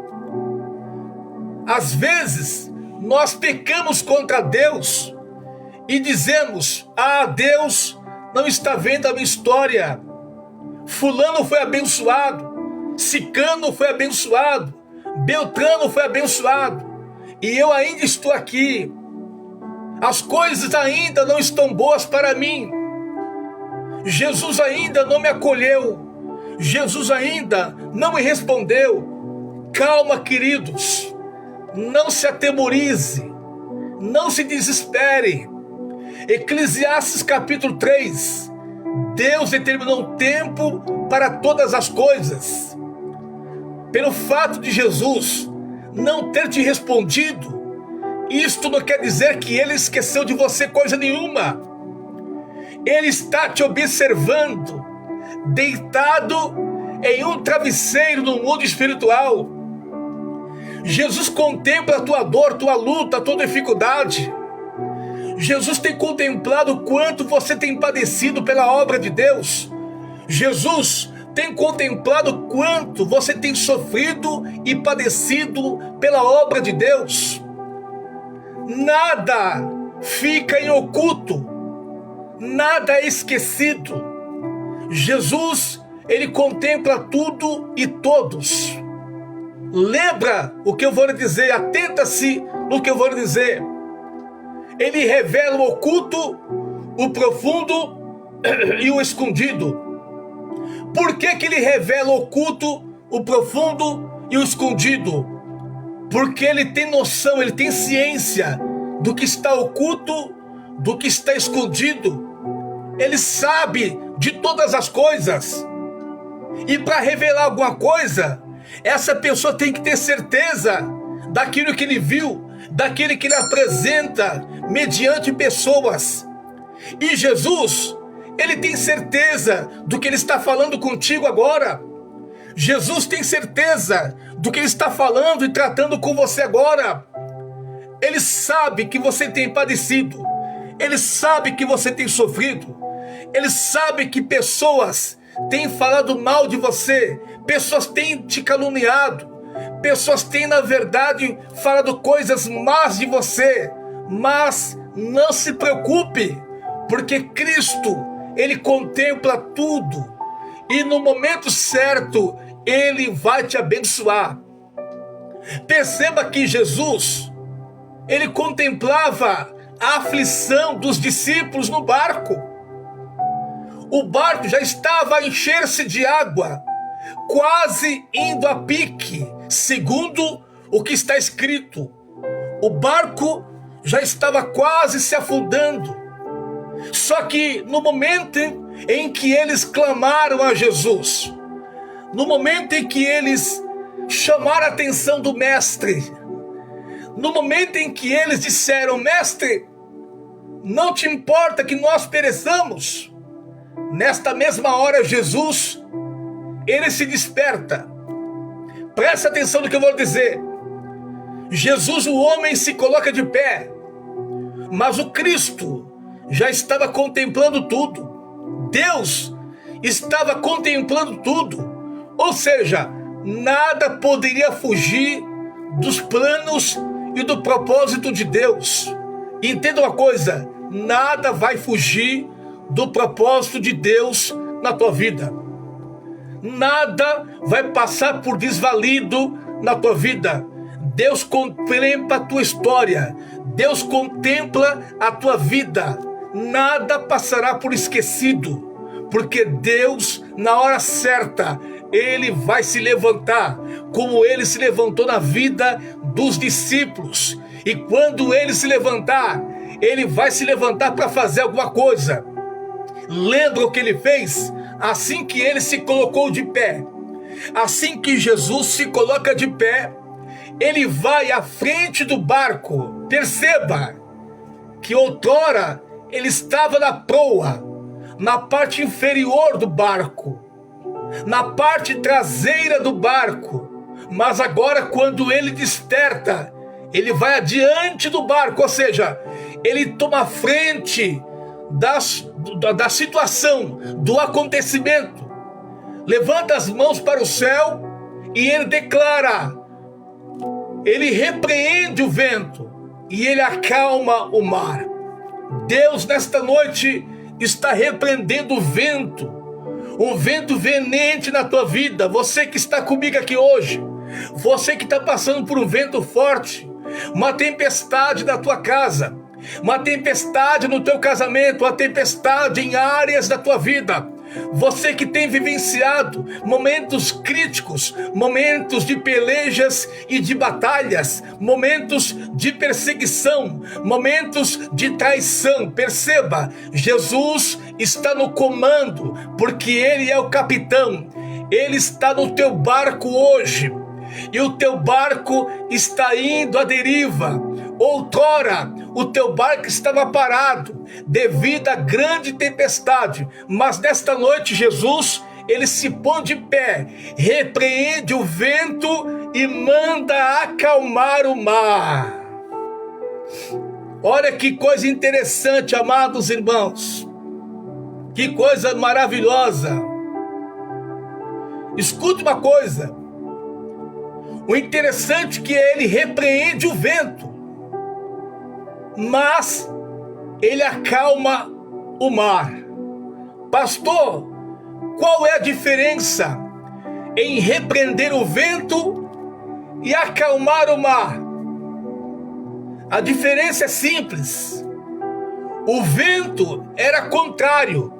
Às vezes, nós pecamos contra Deus e dizemos: ah, Deus não está vendo a minha história. Fulano foi abençoado, Cicano foi abençoado, Beltrano foi abençoado, e eu ainda estou aqui. As coisas ainda não estão boas para mim. Jesus ainda não me acolheu. Jesus ainda não me respondeu. Calma, queridos. Não se atemorize. Não se desespere. Eclesiastes capítulo 3. Deus determinou um tempo para todas as coisas. Pelo fato de Jesus não ter te respondido, isto não quer dizer que ele esqueceu de você coisa nenhuma. Ele está te observando, deitado em um travesseiro no mundo espiritual. Jesus contempla a tua dor, tua luta, a tua dificuldade. Jesus tem contemplado o quanto você tem padecido pela obra de Deus. Jesus tem contemplado o quanto você tem sofrido e padecido pela obra de Deus. Nada fica em oculto, nada é esquecido. Jesus, ele contempla tudo e todos. Lembra o que eu vou lhe dizer, atenta-se no que eu vou lhe dizer. Ele revela o oculto, o profundo e o escondido. Por que que ele revela o oculto, o profundo e o escondido? Porque ele tem noção, ele tem ciência do que está oculto, do que está escondido. Ele sabe de todas as coisas. E para revelar alguma coisa, essa pessoa tem que ter certeza daquilo que ele viu, daquilo que ele apresenta mediante pessoas. E Jesus, ele tem certeza do que ele está falando contigo agora. Jesus tem certeza do que ele está falando e tratando com você agora. Ele sabe que você tem padecido. Ele sabe que você tem sofrido. Ele sabe que pessoas têm falado mal de você. Pessoas têm te caluniado. Pessoas têm, na verdade, falado coisas más de você. Mas não se preocupe, porque Cristo, ele contempla tudo. E no momento certo, ele vai te abençoar. Perceba que Jesus, ele contemplava a aflição dos discípulos no barco. O barco já estava a encher-se de água, quase indo a pique, segundo o que está escrito. O barco já estava quase se afundando. Só que no momento em que eles clamaram a Jesus, no momento em que eles chamaram a atenção do mestre, no momento em que eles disseram: mestre, não te importa que nós pereçamos? Nesta mesma hora, Jesus, ele se desperta. Presta atenção no que eu vou dizer. Jesus, o homem, se coloca de pé, mas o Cristo já estava contemplando tudo. Deus estava contemplando tudo. Ou seja, nada poderia fugir dos planos e do propósito de Deus. Entenda uma coisa: nada vai fugir do propósito de Deus na tua vida. Nada vai passar por desvalido na tua vida. Deus contempla a tua história. Deus contempla a tua vida. Nada passará por esquecido, porque Deus, na hora certa, ele vai se levantar, como ele se levantou na vida dos discípulos. E quando ele se levantar, ele vai se levantar para fazer alguma coisa. Lembra o que ele fez? Assim que ele se colocou de pé, assim que Jesus se coloca de pé, ele vai à frente do barco. Perceba que outrora ele estava na proa, na parte inferior do barco, na parte traseira do barco. Mas agora, quando ele desperta, ele vai adiante do barco, ou seja, ele toma frente da situação, do acontecimento. Levanta as mãos para o céu e ele declara, ele repreende o vento e ele acalma o mar. Deus, nesta noite, está repreendendo o vento, um vento venente na tua vida. Você que está comigo aqui hoje, você que está passando por um vento forte, uma tempestade na tua casa, uma tempestade no teu casamento, uma tempestade em áreas da tua vida. Você que tem vivenciado momentos críticos, momentos de pelejas e de batalhas, momentos de perseguição, momentos de traição. Perceba, Jesus está no comando, porque ele é o capitão. Ele está no teu barco hoje, e o teu barco está indo à deriva. Outrora, o teu barco estava parado devido à grande tempestade, mas nesta noite Jesus, ele se põe de pé, repreende o vento e manda acalmar o mar. Olha que coisa interessante, amados irmãos, que coisa maravilhosa. Escute uma coisa, o interessante é que ele repreende o vento, mas ele acalma o mar. Pastor, qual é a diferença em repreender o vento e acalmar o mar? A diferença é simples. O vento era contrário,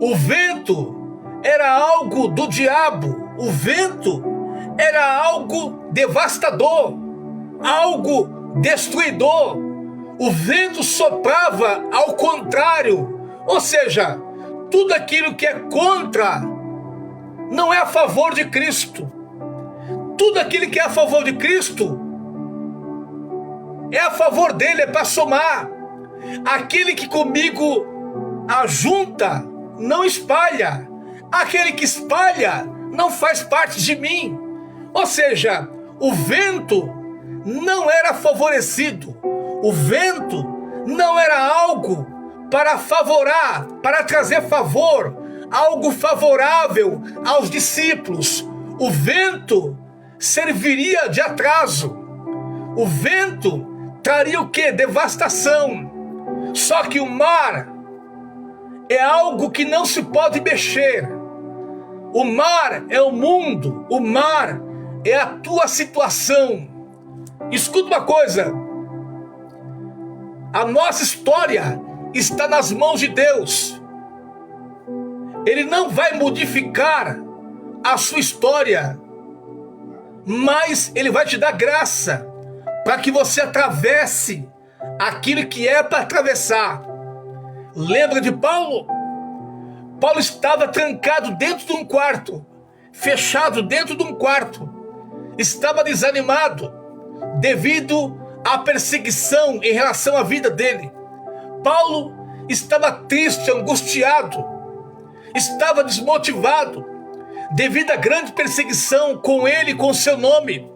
O vento era algo do diabo. O vento era algo devastador, algo destruidor. O vento soprava ao contrário, ou seja, tudo aquilo que é contra não é a favor de Cristo. Tudo aquilo que é a favor de Cristo é a favor dele, é para somar. Aquele que comigo ajunta, não espalha. Aquele que espalha não faz parte de mim. Ou seja, o vento não era favorecido. O vento não era algo para favorar, para trazer favor, algo favorável aos discípulos. O vento serviria de atraso. O vento traria o quê? Devastação. Só que o mar é algo que não se pode mexer. O mar é o mundo. O mar é a tua situação. Escuta uma coisa. A nossa história está nas mãos de Deus. Ele não vai modificar a sua história, mas Ele vai te dar graça para que você atravesse aquilo que é para atravessar. Lembra de Paulo? Paulo estava trancado dentro de um quarto, fechado dentro de um quarto. Estava desanimado devido à perseguição em relação à vida dele. Paulo estava triste, angustiado, estava desmotivado devido à grande perseguição com ele e com seu nome.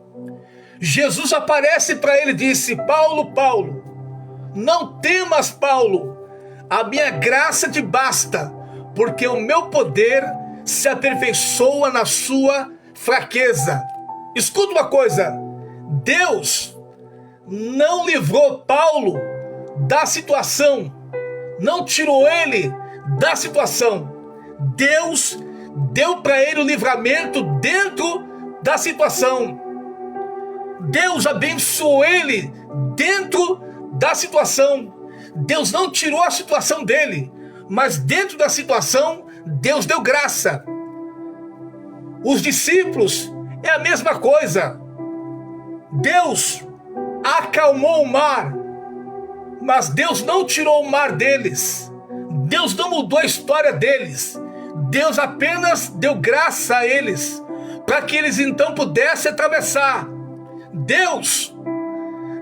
Jesus aparece para ele e disse: Paulo, Paulo, não temas, Paulo, a minha graça te basta, porque o meu poder se aperfeiçoa na sua fraqueza. Escuta uma coisa, Deus não livrou Paulo da situação, não tirou ele da situação. Deus deu para ele o livramento dentro da situação. Deus abençoou ele dentro da situação. Deus não tirou a situação dele, mas dentro da situação, Deus deu graça. Os discípulos é a mesma coisa. Deus acalmou o mar, mas Deus não tirou o mar deles. Deus não mudou a história deles. Deus apenas deu graça a eles, para que eles então pudessem atravessar. Deus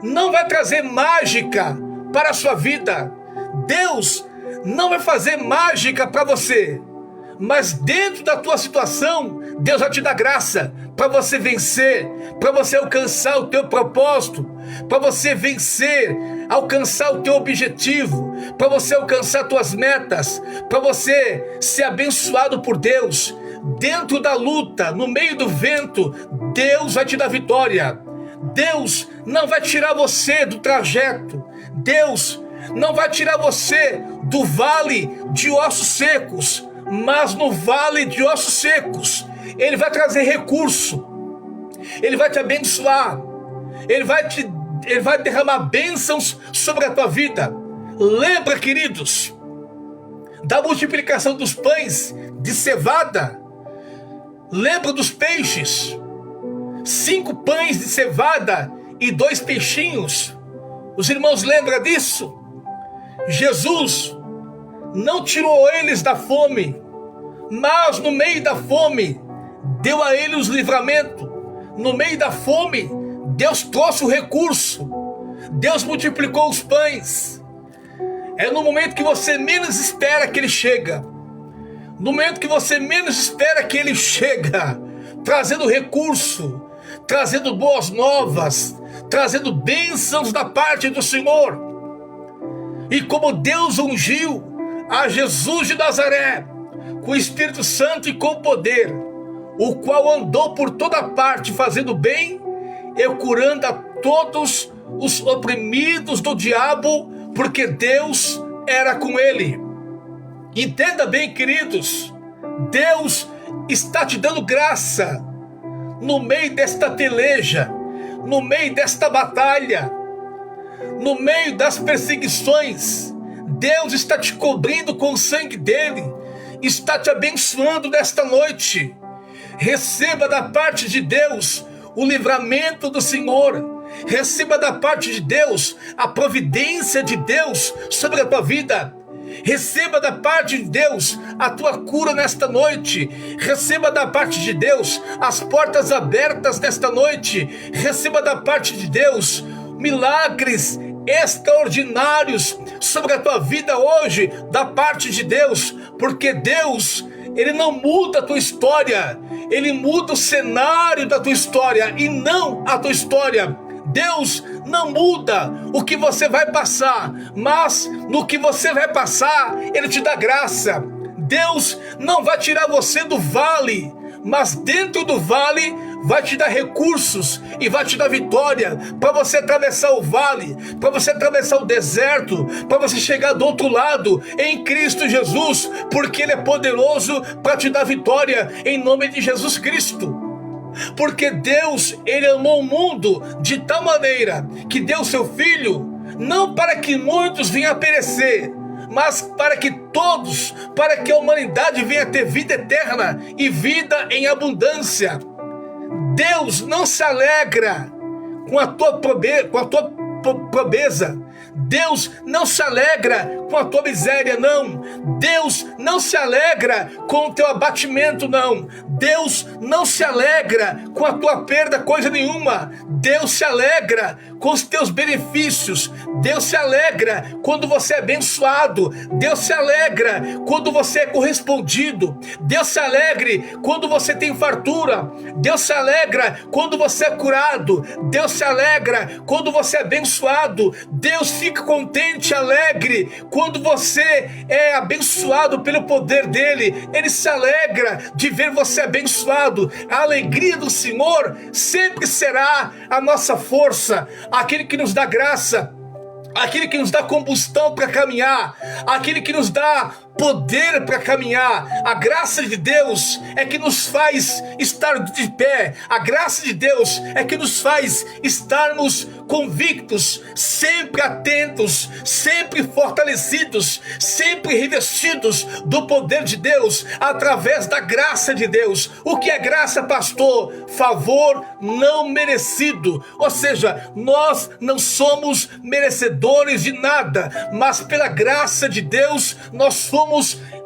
não vai trazer mágica para a sua vida. Deus não vai fazer mágica para você. Mas dentro da tua situação, Deus vai te dar graça para você vencer, para você alcançar o teu propósito, para você vencer, alcançar o teu objetivo, para você alcançar tuas metas, para você ser abençoado por Deus. Dentro da luta, no meio do vento, Deus vai te dar vitória. Deus não vai tirar você do trajeto. Deus não vai tirar você do vale de ossos secos, mas no vale de ossos secos, Ele vai trazer recurso, Ele vai te abençoar, Ele vai derramar bênçãos sobre a tua vida. Lembra, queridos, da multiplicação dos pães de cevada. Lembra dos peixes? 5 pães de cevada e 2 peixinhos. Os irmãos lembram disso? Jesus não tirou eles da fome, mas no meio da fome deu a eles o livramento. No meio da fome, Deus trouxe o recurso. Deus multiplicou os pães. É no momento que você menos espera que Ele chega. No momento que você menos espera que Ele chega, trazendo recurso, trazendo boas novas, trazendo bênçãos da parte do Senhor. E como Deus ungiu a Jesus de Nazaré com o Espírito Santo e com poder, o qual andou por toda parte fazendo bem e curando a todos os oprimidos do diabo, porque Deus era com ele. Entenda bem, queridos, Deus está te dando graça no meio desta peleja, no meio desta batalha, no meio das perseguições. Deus está te cobrindo com o sangue dele está te abençoando nesta noite. Receba da parte de Deus o livramento do Senhor. Receba da parte de Deus a providência de Deus sobre a tua vida. Receba da parte de Deus a tua cura nesta noite. Receba da parte de Deus as portas abertas nesta noite. Receba da parte de Deus milagres extraordinários sobre a tua vida hoje, da parte de Deus, porque Deus, Ele não muda a tua história, Ele muda o cenário da tua história e não a tua história. Deus não muda o que você vai passar, mas no que você vai passar, Ele te dá graça. Deus não vai tirar você do vale, mas dentro do vale vai te dar recursos e vai te dar vitória para você atravessar o vale, para você atravessar o deserto, para você chegar do outro lado em Cristo Jesus, porque Ele é poderoso para te dar vitória em nome de Jesus Cristo. Porque Deus, Ele amou o mundo de tal maneira que deu seu Filho, não para que muitos venham a perecer, mas para que todos, para que a humanidade venha a ter vida eterna e vida em abundância. Deus não se alegra com a tua pobreza. Deus não se alegra com a tua miséria, não. Deus não se alegra com o teu abatimento, não. Deus não se alegra com a tua perda, coisa nenhuma. Deus se alegra com os teus benefícios. Deus se alegra quando você é abençoado. Deus se alegra quando você é correspondido. Deus se alegre quando você tem fartura. Deus se alegra quando você é curado. Deus se alegra quando você é abençoado. Deus fica contente, alegre quando você é abençoado pelo poder dele. Ele se alegra de ver você abençoado. A alegria do Senhor sempre será a nossa força, aquele que nos dá graça, aquele que nos dá combustão para caminhar, aquele que nos dá poder para caminhar. A graça de Deus é que nos faz estar de pé. A graça de Deus é que nos faz estarmos convictos, sempre atentos, sempre fortalecidos, sempre revestidos do poder de Deus, através da graça de Deus. O que é graça, pastor? Favor não merecido. Ou seja, nós não somos merecedores de nada, mas pela graça de Deus nós somos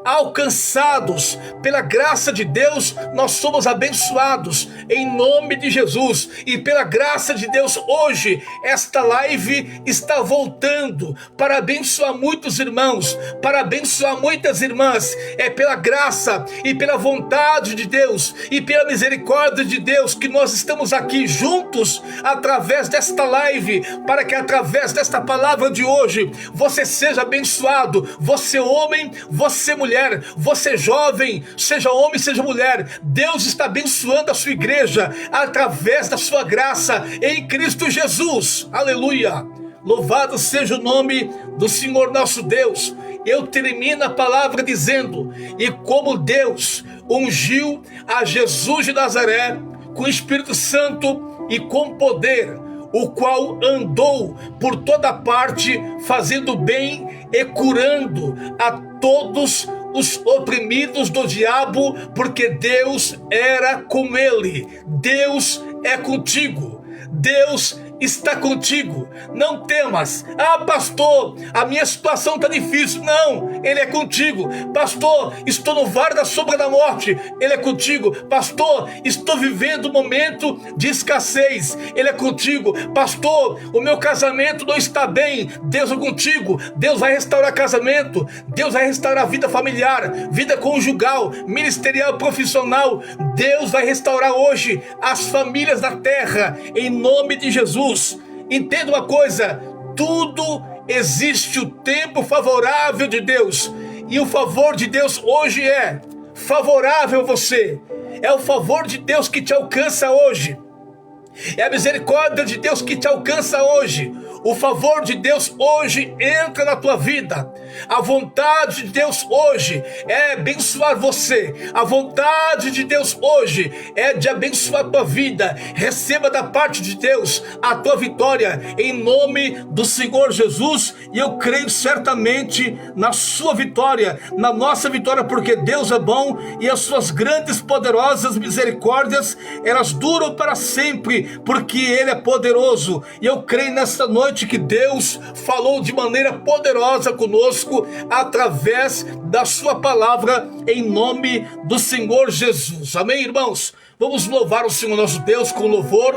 alcançados. Pela graça de Deus nós somos abençoados em nome de Jesus. E pela graça de Deus hoje esta live está voltando para abençoar muitos irmãos, para abençoar muitas irmãs. É pela graça e pela vontade de Deus e pela misericórdia de Deus que nós estamos aqui juntos através desta live, para que através desta palavra de hoje você seja abençoado. Você homem, você mulher, você jovem, seja homem, seja mulher, Deus está abençoando a sua igreja através da sua graça em Cristo Jesus. Aleluia! Louvado seja o nome do Senhor nosso Deus. Eu termino a palavra dizendo: e como Deus ungiu a Jesus de Nazaré com o Espírito Santo e com poder, o qual andou por toda parte fazendo bem e curando a todos os oprimidos do diabo, porque Deus era com ele. Deus é contigo. Deus está contigo. Não temas. Ah, pastor, a minha situação está difícil. Não, Ele é contigo. Pastor, estou no vale da sombra da morte. Ele é contigo. Pastor, estou vivendo um momento de escassez. Ele é contigo. Pastor, o meu casamento não está bem. Deus é contigo. Deus vai restaurar casamento. Deus vai restaurar a vida familiar, vida conjugal, ministerial, profissional. Deus vai restaurar hoje as famílias da terra, em nome de Jesus. Entenda uma coisa: tudo existe o tempo favorável de Deus, e o favor de Deus hoje é favorável a você. É o favor de Deus que te alcança hoje, é a misericórdia de Deus que te alcança hoje. O favor de Deus hoje entra na tua vida. A vontade de Deus hoje é abençoar você. A vontade de Deus hoje é de abençoar a tua vida. Receba da parte de Deus a tua vitória em nome do Senhor Jesus, e eu creio certamente na sua vitória, na nossa vitória, porque Deus é bom e as suas grandes, poderosas misericórdias, elas duram para sempre, porque Ele é poderoso. E eu creio nesta noite que Deus falou de maneira poderosa conosco através da sua palavra, em nome do Senhor Jesus. Amém, irmãos? Vamos louvar o Senhor nosso Deus com louvor.